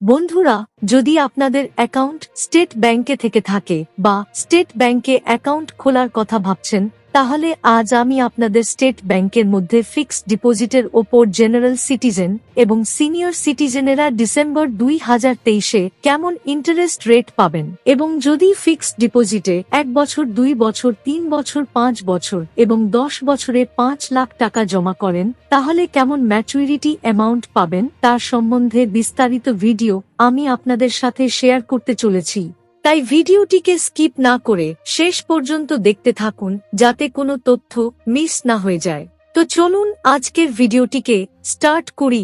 বন্ধুরা, যদি আপনাদের অ্যাকাউন্ট স্টেট ব্যাংকে থেকে থাকে বা স্টেট ব্যাংকে অ্যাকাউন্ট খোলার কথা ভাবছেন, তাহলে আজ আমি আপনাদের স্টেট ব্যাংকের মধ্যে ফিক্সড ডিপোজিটের ওপর জেনারেল সিটিজেন এবং সিনিয়র সিটিজেনেরা ডিসেম্বর 2023-এ কেমন ইন্টারেস্ট রেট পাবেন এবং যদি ফিক্সড ডিপোজিটে 1 বছর, 2 বছর, 3 বছর, 5 বছর এবং 10 বছরে 5 লাখ টাকা জমা করেন, তাহলে কেমন ম্যাচুরিটি অ্যামাউন্ট পাবেন তার সম্বন্ধে বিস্তারিত ভিডিও আমি আপনাদের সাথে শেয়ার করতে চলেছি। তাই ভিডিওটিকে স্কিপ না করে শেষ পর্যন্ত দেখতে থাকুন, যাতে কোনো তথ্য মিস না হয়ে যায়। তো চলুন আজকের ভিডিওটিকে স্টার্ট করি।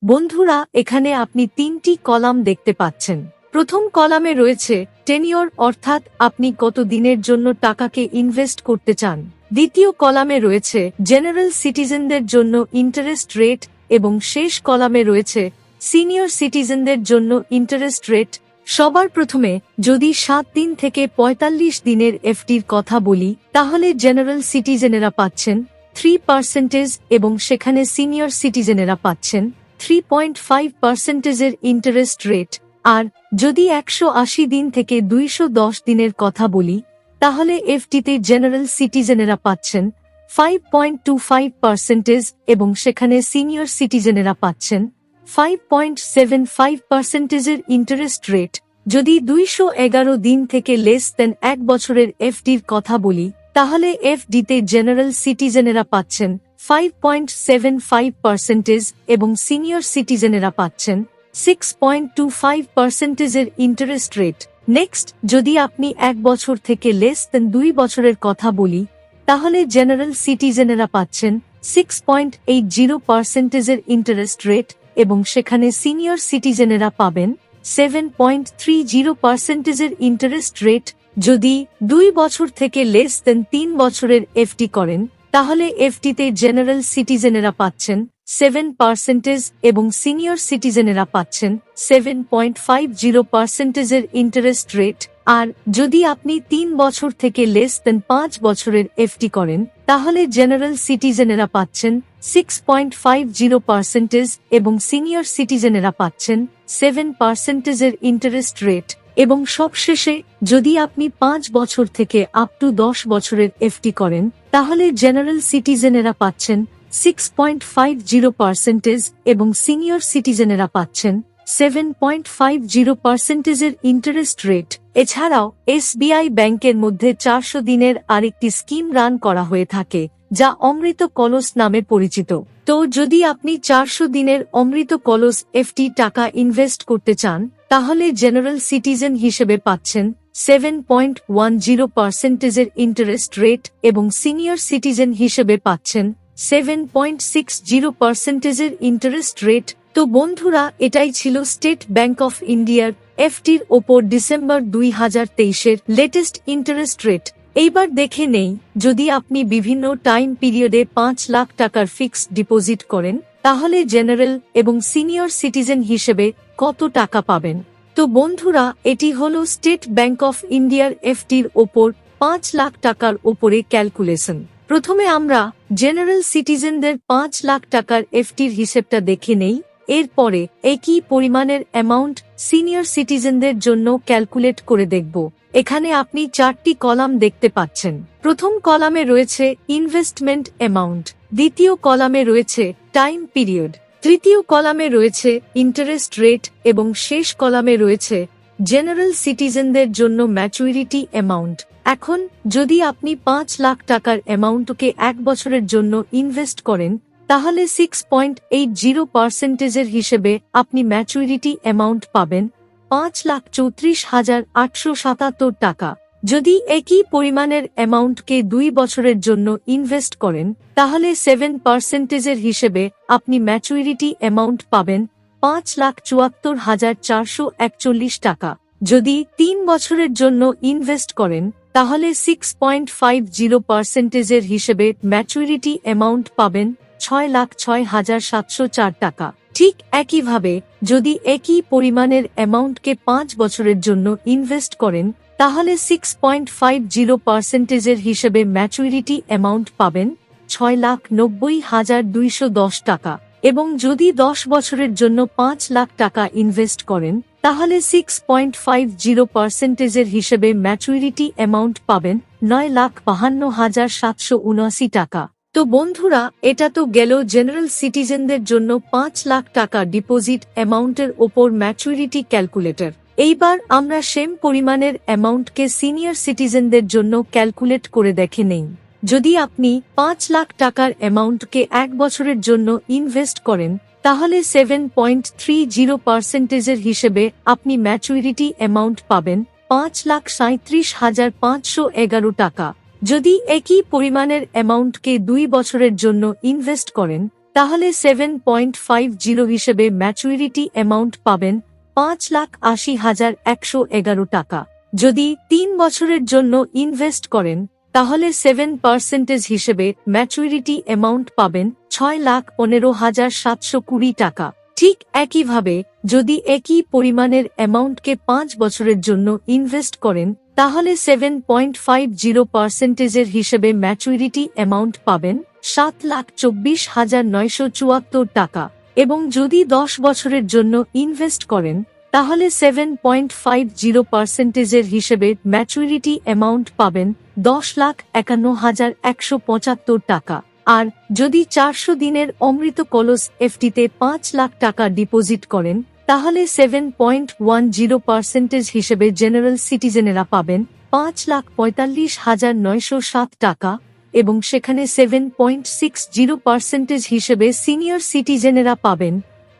বন্ধুরা, এখানে আপনি 3টি কলাম দেখতে পাচ্ছেন। প্রথম কলামে রয়েছে টেনিওর, অর্থাৎ আপনি কত দিনের জন্য টাকাকে ইনভেস্ট করতে চান। দ্বিতীয় কলামে রয়েছে জেনারেল সিটিজেনদের জন্য ইন্টারেস্ট রেট এবং শেষ কলামে রয়েছে সিনিয়র সিটিজেনদের জন্য ইন্টারেস্ট রেট। সবার প্রথমে যদি 7 দিন থেকে 45 দিনের এফডির কথা বলি, তাহলে জেনারেল সিটিজেনেরা পাচ্ছেন 3% এবং সেখানে সিনিয়র সিটিজেনেরা পাচ্ছেন 3.5%-এর ইন্টারেস্ট রেট। আর যদি 180 দিন থেকে 210 দিনের কথা বলি, তাহলে এফডিতে জেনারেল সিটিজেনেরা পাচ্ছেন 5.25% এবং সেখানে সিনিয়র সিটিজেনেরা পাচ্ছেন 5.75%-এর ইন্টারেস্ট রেট। যদি 211 দিন থেকে লেস দেন 1 বছরের এফডির কথা বলি, তাহলে এফডিতে জেনারেল সিটিজেনেরা পাচ্ছেন 5.75% এবং সিনিয়র সিটিজেনেরা পাচ্ছেন 6.25%-এর ইন্টারেস্ট রেট। নেক্সট, যদি আপনি 1 বছর থেকে লেস দেন 2 বছরের কথা বলি, তাহলে জেনারেল সিটিজেনেরা পাচ্ছেন 6.80%-এর ইন্টারেস্ট রেট এবং সেখানে সিনিয়র সিটিজেনেরা পাবেন 7.30%-এর ইন্টারেস্ট রেট। যদি 2 বছর থেকে লেস দেন 3 বছরের এফডি করেন, তাহলে এফডিতে জেনারেল সিটিজেনেরা পাচ্ছেন 7% এবং সিনিয়র সিটিজেনেরা পাচ্ছেন 7.50%-এর ইন্টারেস্ট রেট। আর যদি আপনি 3 বছর থেকে লেস দেন 5 বছরের এফডি করেন, তাহলে জেনারেল সিটিজেনেরা পাচ্ছেন 6.50% এবং সিনিয়র সিটিজেনেরা পাচ্ছেন 7%-এর ইন্টারেস্ট রেট। এবং সবশেষে, যদি আপনি 5 বছর থেকে আপ টু 10 বছরের এফডি করেন, তাহলে জেনারেল সিটিজেনেরা পাচ্ছেন 6.50% এবং সিনিয়র সিটিজেনেরা পাচ্ছেন 7.50%-এর ইন্টারেস্ট রেট। এছাড়াও এসবিআই ব্যাংকের মধ্যে 400 দিনের আরেকটি স্কিম রান করা হয়ে থাকে, যা অমৃত কলস নামে পরিচিত। তো যদি আপনি 400 দিনের অমৃত কলস এফডি টাকা ইনভেস্ট করতে চান, তাহলে জেনারেল সিটিজেন হিসেবে পাচ্ছেন 7.10%-এর ইন্টারেস্ট রেট এবং সিনিয়র সিটিজেন হিসেবে পাচ্ছেন 7.60%-এর ইন্টারেস্ট রেট। তো বন্ধুরা, এটাই ছিল স্টেট ব্যাংক অফ ইন্ডিয়ার এফডির ওপর ডিসেম্বর 2023-এর লেটেস্ট ইন্টারেস্ট রেট। এইবার দেখে নেই, যদি আপনি বিভিন্ন টাইম পিরিয়ডে 5 লাখ টাকার ফিক্সড ডিপোজিট করেন, তাহলে জেনারেল এবং সিনিয়র সিটিজেন হিসেবে কত টাকা পাবেন। তো বন্ধুরা, এটি হলো স্টেট ব্যাংক অফ ইন্ডিয়ার এফডির ওপর 5 লাখ টাকার ওপরে ক্যালকুলেশন। প্রথমে আমরা জেনারেল সিটিজেনদের 5 লাখ টাকার এফডির হিসেবটা দেখে নেই। এরপরে একই পরিমাণের অ্যামাউন্ট সিনিয়র সিটিজেনদের জন্য ক্যালকুলেট করে দেখব। এখানে আপনি 4টি কলাম দেখতে পাচ্ছেন। প্রথম কলামে রয়েছে ইনভেস্টমেন্ট অ্যামাউন্ট, দ্বিতীয় কলামে রয়েছে টাইম পিরিয়ড, তৃতীয় কলামে রয়েছে ইন্টারেস্ট রেট এবং শেষ কলামে রয়েছে জেনারেল সিটিজেনদের জন্য ম্যাচুরিটি অ্যামাউন্ট। এখন যদি আপনি 5 লাখ টাকার অ্যামাউন্টকে 1 বছরের জন্য ইনভেস্ট করেন, তাহলে 6.80%-এর হিসেবে আপনি ম্যাচুরিটি অ্যামাউন্ট পাবেন 5,34,877 টাকা। যদি একই পরিমাণের অ্যামাউন্টকে 2 বছরের জন্য ইনভেস্ট করেন, তাহলে 7%-এর হিসেবে আপনি ম্যাচুরিটি অ্যামাউন্ট পাবেন 5,74,441 টাকা। যদি 3 বছরের জন্য ইনভেস্ট করেন, তাহলে 6.50%-এর হিসেবে ম্যাচুরিটি অ্যামাউন্ট পাবেন 6,06,704 টাকা। ঠিক একইভাবে, যদি একই পরিমাণের অ্যামাউন্টকে 5 বছরের জন্য ইনভেস্ট করেন, তাহলে 6.50%-এর হিসেবে ম্যাচুরিটি অ্যামাউন্ট পাবেন 6,90,210 টাকা, এবং যদি 10 বছরের জন্য 5 লাখ টাকা ইনভেস্ট করেন তাহলে 6.50% হিসেবে ম্যাচুরিটি অ্যামাউন্ট পাবেন 9,52,779 টাকা। তো বন্ধুরা, এটা তো গেল জেনারেল সিটিজেনদের জন্য 5 লাখ টাকা ডিপোজিট অ্যামাউন্টের ওপর ম্যাচুরিটি ক্যালকুলেটর। এইবার আমরা সেম পরিমাণের অ্যামাউন্টকে সিনিয়র সিটিজেনদের জন্য ক্যালকুলেট করে দেখে নেই। যদি আপনি 5 লাখ টাকার অ্যামাউন্টকে 1 বছরের জন্য ইনভেস্ট করেন তাহলে 7.30% হিসেবে আপনি ম্যাচুরিটি অ্যামাউন্ট পাবেন 5,37,511 টাকা। যদি একই পরিমাণের অ্যামাউন্টকে 2 বছরের জন্য ইনভেস্ট করেন তাহলে 7.50 হিসেবে ম্যাচুরিটি অ্যামাউন্ট পাবেন 5,80,111 টাকা। যদি 3 বছরের জন্য ইনভেস্ট করেন তাহলে 7% হিসেবে ম্যাচুরিটি অ্যামাউন্ট পাবেন 6,15,720 টাকা। ঠিক একইভাবে যদি একই পরিমাণের অ্যামাউন্টকে 5 বছরের জন্য ইনভেস্ট করেন তাহলে 7.50% হিসেবে ম্যাচুরিটি অ্যামাউন্ট পাবেন 7,24,974 টাকা, এবং যদি 10 বছরের জন্য ইনভেস্ট করেন তাহলে 7.50% হিসেবে ম্যাচুরিটি অ্যামাউন্ট পাবেন 10,51,175 টাকা। আর যদি 400 দিনের অমৃত কলস এফডিতে 5 লাখ টাকা ডিপোজিট করেন তাহলে 7.10% হিসেবে জেনারেল সিটিজেনেরা পাবেন 5,45,907 টাকা, এবং সেখানে 7.60% হিসেবে সিনিয়র সিটিজেনেরা পাবেন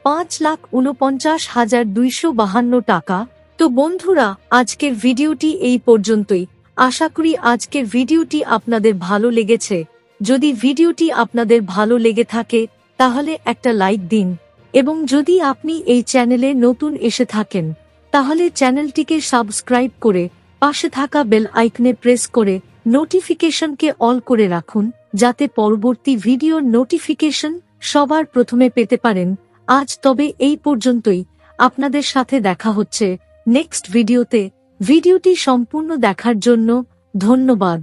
5,49,252 টাকা। তো বন্ধুরা, আজকের ভিডিওটি এই পর্যন্তই। আশা করি আজকের ভিডিওটি আপনাদের ভালো লেগেছে। যদি ভিডিওটি আপনাদের ভালো লেগে থাকে তাহলে একটা লাইক দিন, এবং যদি আপনি এই চ্যানেলে নতুন এসে থাকেন তাহলে চ্যানেলটিকে সাবস্ক্রাইব করে পাশে থাকা বেল আইকনে প্রেস করে নোটিফিকেশনকে অল করে রাখুন, যাতে পরবর্তী ভিডিওর নোটিফিকেশন সবার প্রথমে পেতে পারেন। আজ তবে এই পর্যন্তই। আপনাদের সাথে দেখা হচ্ছে নেক্সট ভিডিওতে। ভিডিওটি সম্পূর্ণ দেখার জন্য ধন্যবাদ।